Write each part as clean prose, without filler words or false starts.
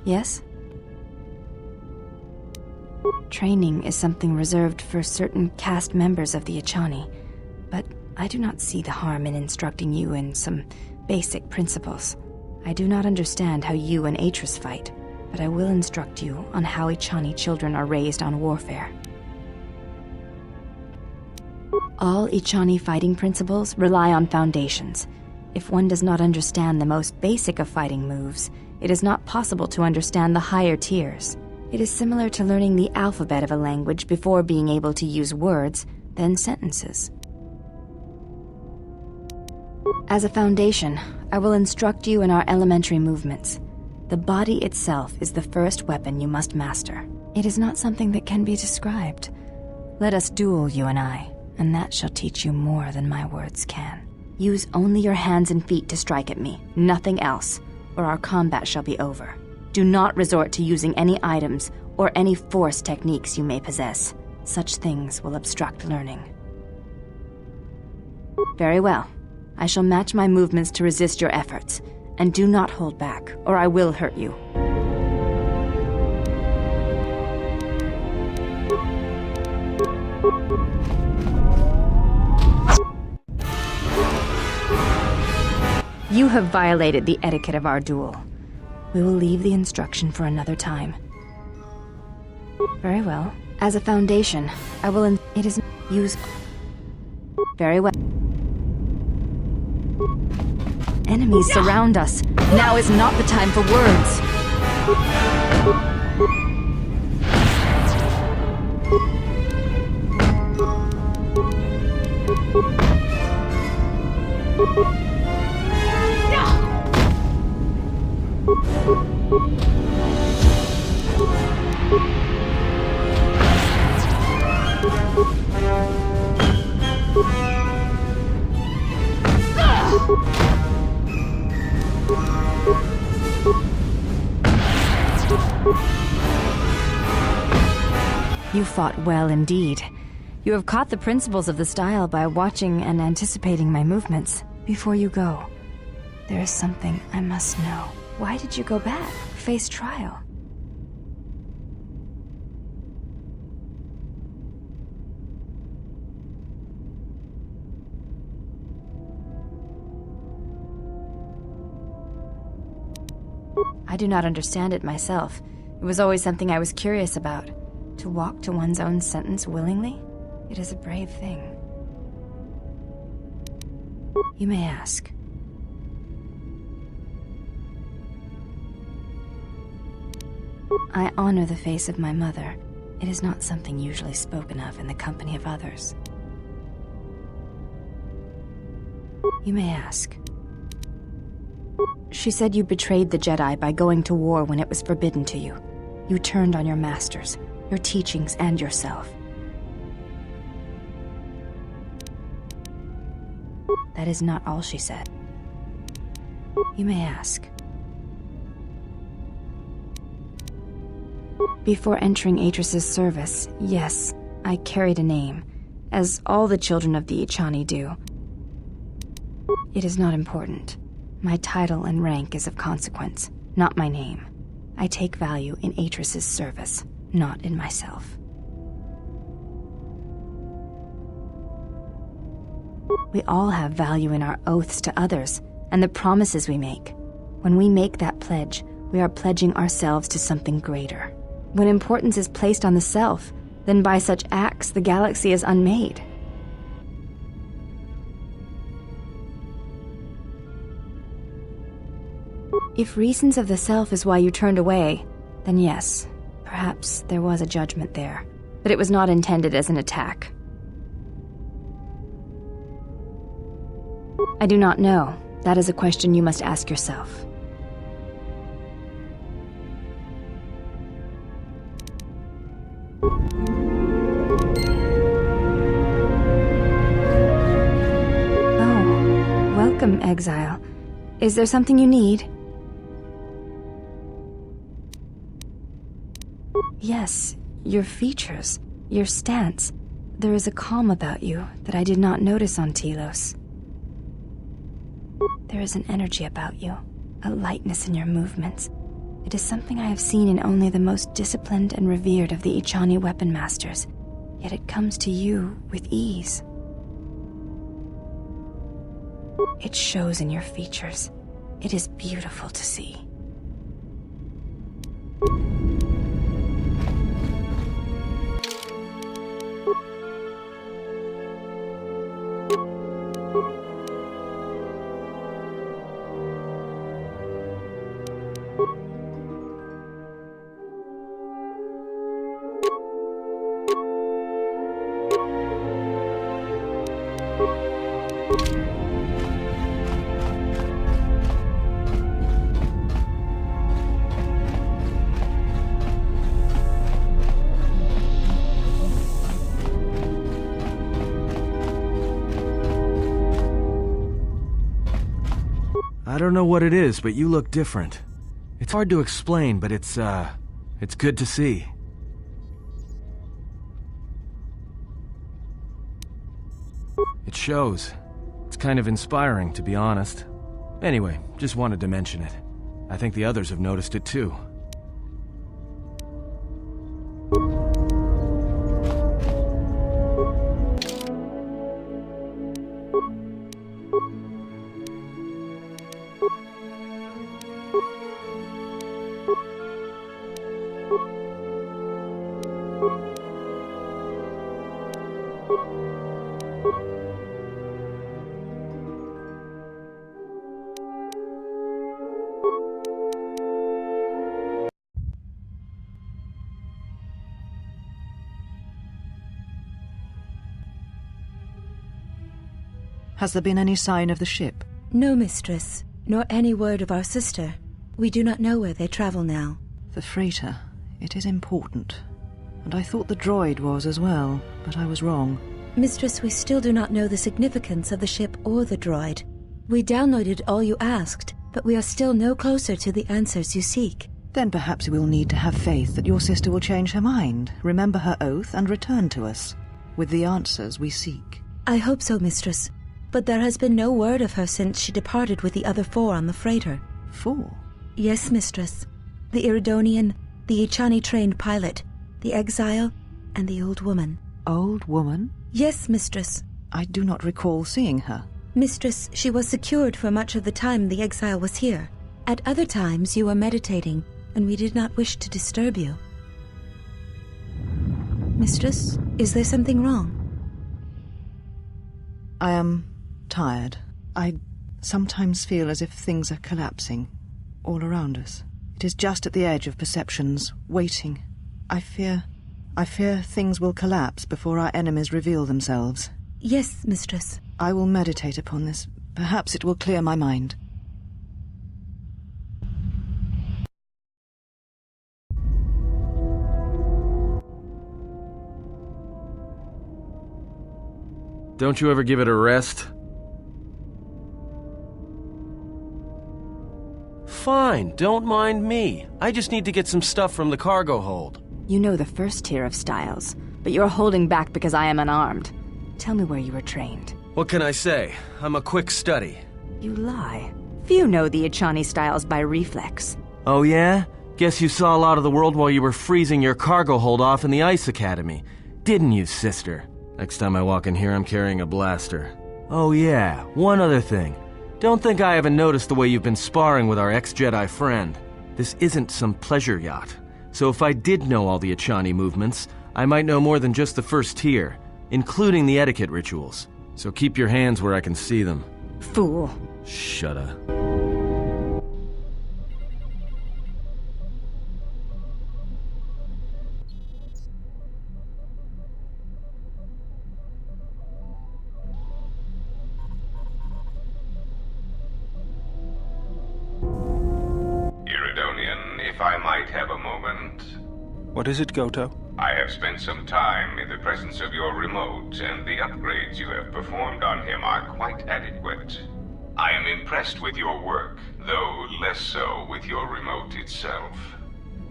Yes? Training is something reserved for certain caste members of the Echani, but I do not see the harm in instructing you in some basic principles. I do not understand how you and Atris fight, but I will instruct you on how Echani children are raised on warfare. All Echani fighting principles rely on foundations. If one does not understand the most basic of fighting moves, it is not possible to understand the higher tiers. It is similar to learning the alphabet of a language before being able to use words, then sentences. As a foundation, I will instruct you in our elementary movements. The body itself is the first weapon you must master. It is not something that can be described. Let us duel, you and I, and that shall teach you more than my words can. Use only your hands and feet to strike at me, nothing else, or our combat shall be over. Do not resort to using any items or any force techniques you may possess. Such things will obstruct learning. Very well. I shall match my movements to resist your efforts, and do not hold back, or I will hurt you. You have violated the etiquette of our duel. We will leave the instruction for another time. Very well. As a foundation, I will it is used. Very well. Enemies surround us. Now is not the time for words. You fought well indeed. You have caught the principles of the style by watching and anticipating my movements. Before you go, there is something I must know. Why did you go back? Face trial. I do not understand it myself. It was always something I was curious about. To walk to one's own sentence willingly? It is a brave thing. You may ask. I honor the face of my mother. It is not something usually spoken of in the company of others. You may ask. She said you betrayed the Jedi by going to war when it was forbidden to you. You turned on your masters, your teachings, and yourself. That is not all she said. You may ask. Before entering Atris's service, yes, I carried a name, as all the children of the Echani do. It is not important. My title and rank is of consequence, not my name. I take value in Atris's service, not in myself. We all have value in our oaths to others, and the promises we make. When we make that pledge, we are pledging ourselves to something greater. When importance is placed on the self, then by such acts the galaxy is unmade. If reasons of the self is why you turned away, then yes, perhaps there was a judgment there, but it was not intended as an attack. I do not know. That is a question you must ask yourself. Oh, welcome, exile. Is there something you need? Yes, your features, your stance. There is a calm about you that I did not notice on Telos. There is an energy about you, a lightness in your movements. It is something I have seen in only the most disciplined and revered of the Ichani weapon masters, yet it comes to you with ease. It shows in your features. It is beautiful to see. I don't know what it is, but you look different. It's hard to explain, but it's good to see. It shows. It's kind of inspiring, to be honest. Anyway, just wanted to mention it. I think the others have noticed it too. Has there been any sign of the ship? No, mistress, nor any word of our sister. We do not know where they travel now. The freighter. It is important. And I thought the droid was as well, but I was wrong. Mistress, we still do not know the significance of the ship or the droid. We downloaded all you asked, but we are still no closer to the answers you seek. Then perhaps we'll need to have faith that your sister will change her mind, remember her oath, and return to us with the answers we seek. I hope so, mistress. But there has been no word of her since she departed with the other 4 on the freighter. 4? Yes, mistress. The Iridonian, the Ichani-trained pilot, the exile, and the old woman. Old woman? Yes, mistress. I do not recall seeing her. Mistress, she was secured for much of the time the exile was here. At other times you were meditating, and we did not wish to disturb you. Mistress, is there something wrong? I am tired. I sometimes feel as if things are collapsing all around us. It is just at the edge of perceptions, waiting. I fear things will collapse before our enemies reveal themselves. Yes, mistress. I will meditate upon this. Perhaps it will clear my mind. Don't you ever give it a rest? Fine, don't mind me. I just need to get some stuff from the cargo hold. You know the first tier of styles, but you're holding back because I am unarmed. Tell me where you were trained. What can I say? I'm a quick study. You lie. Few know the Ichani styles by reflex. Oh yeah? Guess you saw a lot of the world while you were freezing your cargo hold off in the Ice Academy. Didn't you, sister? Next time I walk in here, I'm carrying a blaster. Oh yeah, one other thing. Don't think I haven't noticed the way you've been sparring with our ex-Jedi friend. This isn't some pleasure yacht. So if I did know all the Ichani movements, I might know more than just the first tier, including the etiquette rituals. So keep your hands where I can see them. Fool. Shut up. If I might have a moment. What is it, Goto? I have spent some time in the presence of your remote, and the upgrades you have performed on him are quite adequate. I am impressed impressed with your work, though less so with your remote itself.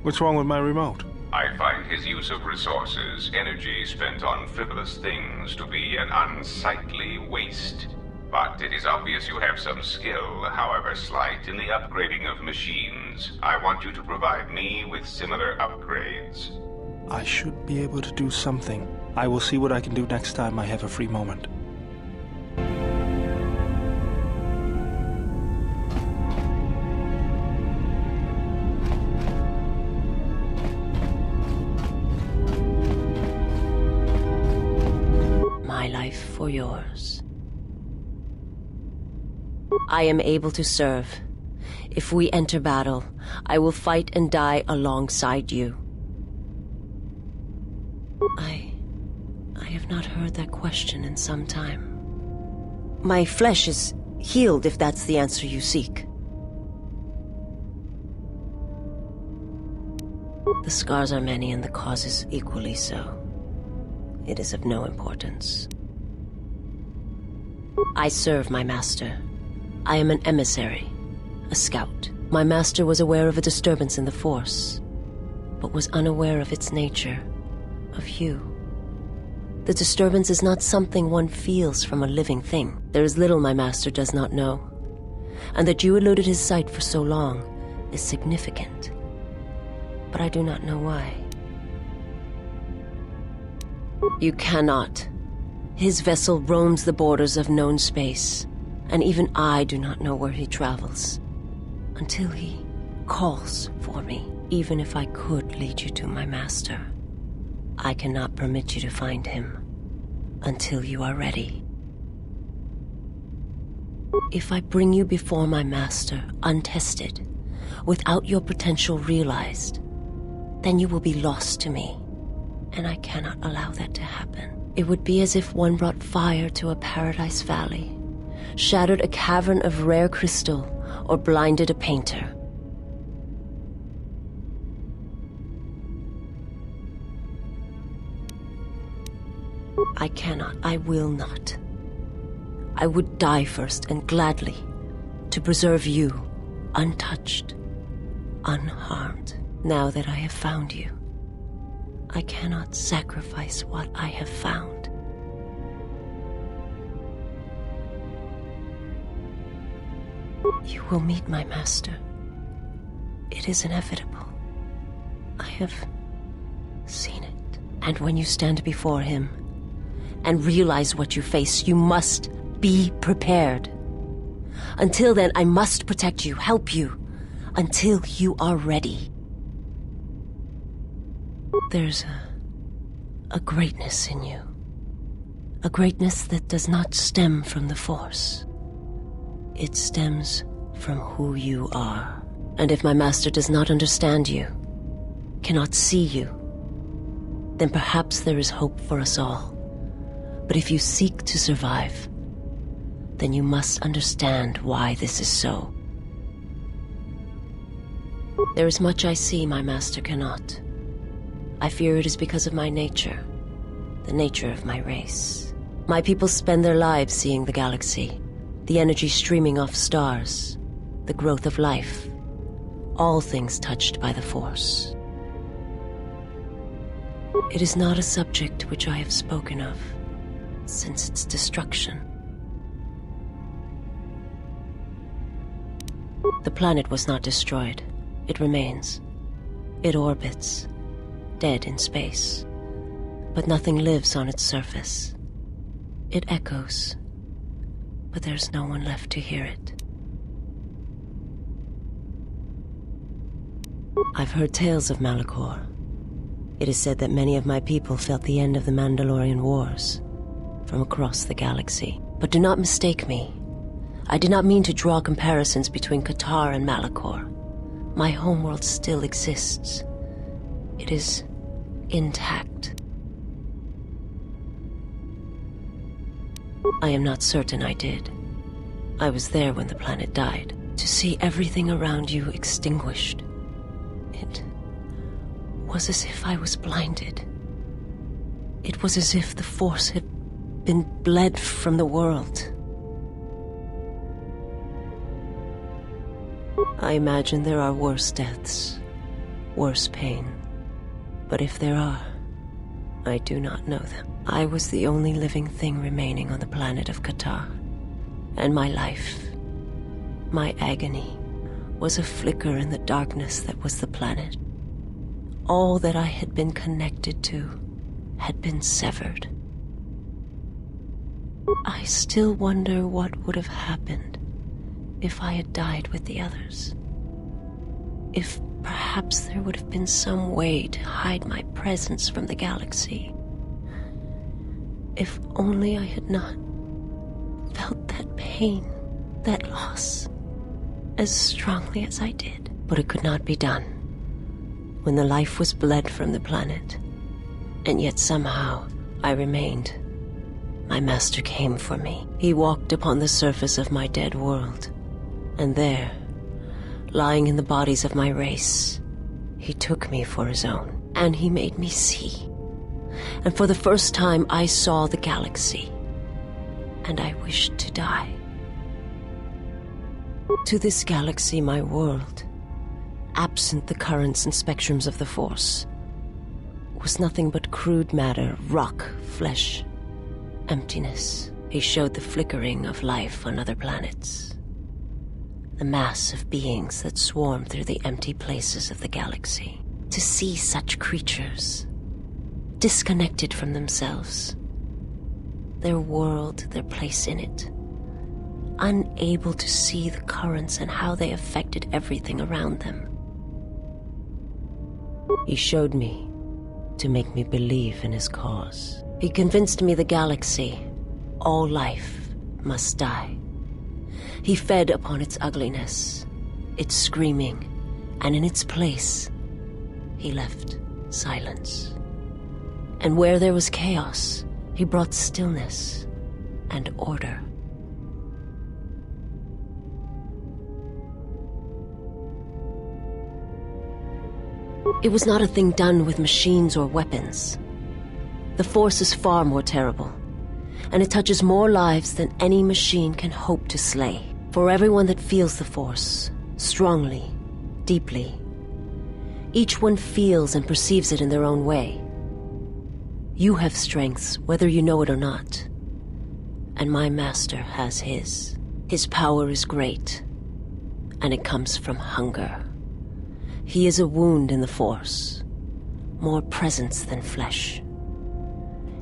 What's wrong with my remote? I find his use of resources, energy spent on frivolous things, to be an unsightly waste. But it is obvious you have some skill, however slight, in the upgrading of machines. I want you to provide me with similar upgrades. I should be able to do something. I will see what I can do next time I have a free moment. My life for yours. I am able to serve. If we enter battle, I will fight and die alongside you. I have not heard that question in some time. My flesh is healed, if that's the answer you seek. The scars are many and the causes equally so. It is of no importance. I serve my master. I am an emissary, a scout. My master was aware of a disturbance in the Force, but was unaware of its nature, of you. The disturbance is not something one feels from a living thing. There is little my master does not know, and that you eluded his sight for so long is significant. But I do not know why. You cannot. His vessel roams the borders of known space, and even I do not know where he travels. Until he calls for me. Even if I could lead you to my master, I cannot permit you to find him until you are ready. If I bring you before my master untested, without your potential realized, then you will be lost to me, and I cannot allow that to happen. It would be as if one brought fire to a paradise valley, shattered a cavern of rare crystal, or blinded a painter. I cannot, I will not. I would die first, and gladly, to preserve you, untouched, unharmed. Now that I have found you, I cannot sacrifice what I have found. You will meet my master. It is inevitable. I have seen it. And when you stand before him and realize what you face, you must be prepared. Until then, I must protect you, help you, until you are ready. There's a greatness in you. A greatness that does not stem from the Force. It stems from who you are. And if my master does not understand you, cannot see you, then perhaps there is hope for us all. But if you seek to survive, then you must understand why this is so. There is much I see my master cannot. I fear it is because of my nature, the nature of my race. My people spend their lives seeing the galaxy, the energy streaming off stars, the growth of life, all things touched by the Force. It is not a subject which I have spoken of since its destruction. The planet was not destroyed. It remains. It orbits, dead in space. But nothing lives on its surface. It echoes, but there's no one left to hear it. I've heard tales of Malachor. It is said that many of my people felt the end of the Mandalorian Wars from across the galaxy. But do not mistake me. I did not mean to draw comparisons between Qatar and Malachor. My homeworld still exists. It is intact. I am not certain I did. I was there when the planet died. To see everything around you extinguished. It was as if I was blinded. It was as if the Force had been bled from the world. I imagine there are worse deaths, worse pain. But if there are, I do not know them. I was the only living thing remaining on the planet of Qatar. And my life, my agony, was a flicker in the darkness that was the planet. All that I had been connected to had been severed. I still wonder what would have happened if I had died with the others. If perhaps there would have been some way to hide my presence from the galaxy. If only I had not felt that pain, that loss, as strongly as I did. But it could not be done. When the life was bled from the planet, and yet somehow I remained, my master came for me. He walked upon the surface of my dead world, and there, lying in the bodies of my race, he took me for his own, and he made me see. And for the first time I saw the galaxy, and I wished to die. To this galaxy, my world, absent the currents and spectrums of the Force, was nothing but crude matter, rock, flesh, emptiness. He showed the flickering of life on other planets. The mass of beings that swarm through the empty places of the galaxy. To see such creatures, disconnected from themselves, their world, their place in it, unable to see the currents and how they affected everything around them. He showed me to make me believe in his cause. He convinced me the galaxy, all life, must die. He fed upon its ugliness, its screaming, and in its place, he left silence. And where there was chaos, he brought stillness and order. It was not a thing done with machines or weapons. The Force is far more terrible, and it touches more lives than any machine can hope to slay. For everyone that feels the Force, strongly, deeply, each one feels and perceives it in their own way. You have strengths, whether you know it or not, and my master has his. His power is great, and it comes from hunger. He is a wound in the Force, more presence than flesh.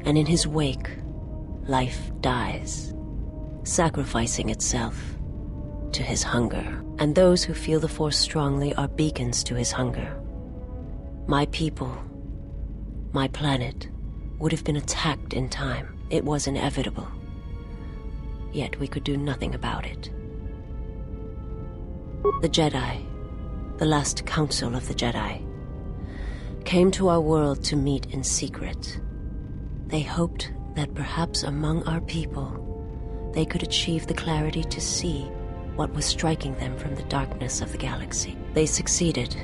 And in his wake, life dies, sacrificing itself to his hunger. And those who feel the Force strongly are beacons to his hunger. My people, my planet, would have been attacked in time. It was inevitable. Yet we could do nothing about it. The Jedi, the last council of the Jedi, came to our world to meet in secret. They hoped that perhaps among our people, they could achieve the clarity to see what was striking them from the darkness of the galaxy. They succeeded,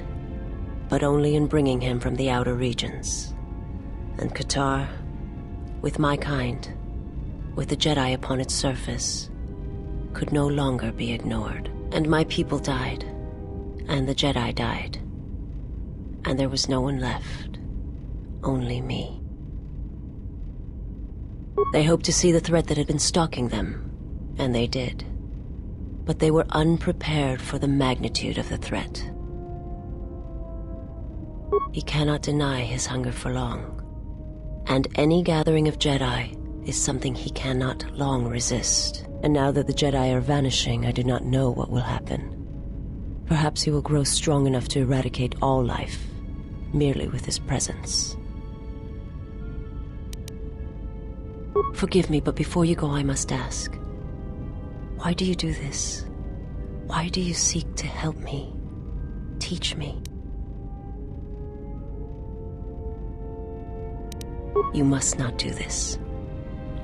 but only in bringing him from the outer regions. And Qatar, with my kind, with the Jedi upon its surface, could no longer be ignored. And my people died, and the Jedi died, and there was no one left, only me. They hoped to see the threat that had been stalking them, and they did. But they were unprepared for the magnitude of the threat. He cannot deny his hunger for long, and any gathering of Jedi is something he cannot long resist. And now that the Jedi are vanishing, I do not know what will happen. Perhaps he will grow strong enough to eradicate all life, merely with his presence. Forgive me, but before you go, I must ask. Why do you do this? Why do you seek to help me? Teach me. You must not do this.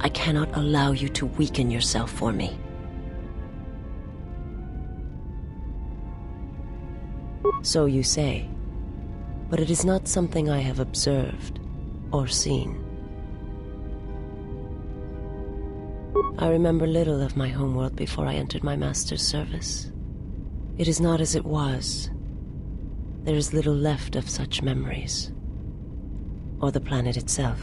I cannot allow you to weaken yourself for me. So you say, but it is not something I have observed or seen. I remember little of my homeworld before I entered my master's service. It is not as it was. There is little left of such memories, or the planet itself.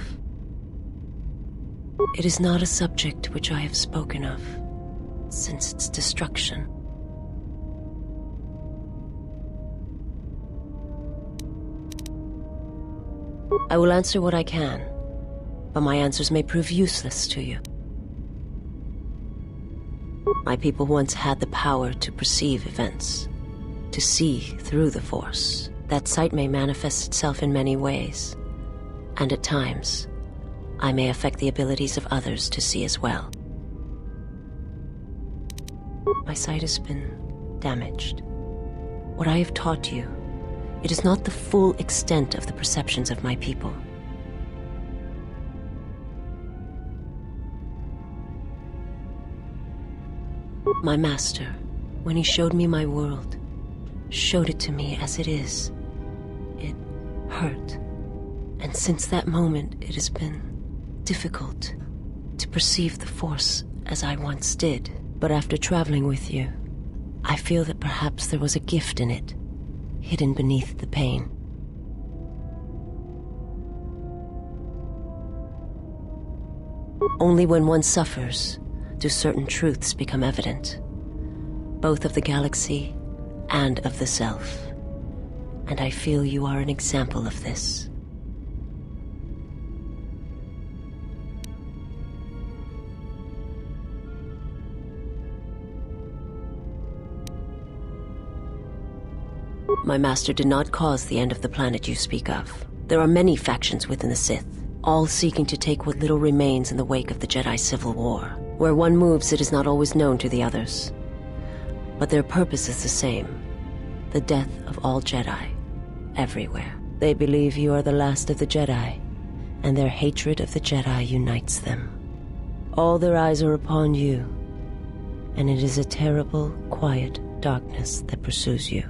It is not a subject which I have spoken of since its destruction. I will answer what I can, but my answers may prove useless to you. My people once had the power to perceive events, to see through the Force. That sight may manifest itself in many ways, and at times, I may affect the abilities of others to see as well. My sight has been damaged. What I have taught you, it is not the full extent of the perceptions of my people. My master, when he showed me my world, showed it to me as it is. It hurt. And since that moment, it has been difficult to perceive the Force as I once did. But after traveling with you, I feel that perhaps there was a gift in it, hidden beneath the pain. Only when one suffers do certain truths become evident, both of the galaxy and of the self. And I feel you are an example of this. My master did not cause the end of the planet you speak of. There are many factions within the Sith, all seeking to take what little remains in the wake of the Jedi Civil War. Where one moves, it is not always known to the others. But their purpose is the same: the death of all Jedi, everywhere. They believe you are the last of the Jedi, and their hatred of the Jedi unites them. All their eyes are upon you, and it is a terrible, quiet darkness that pursues you.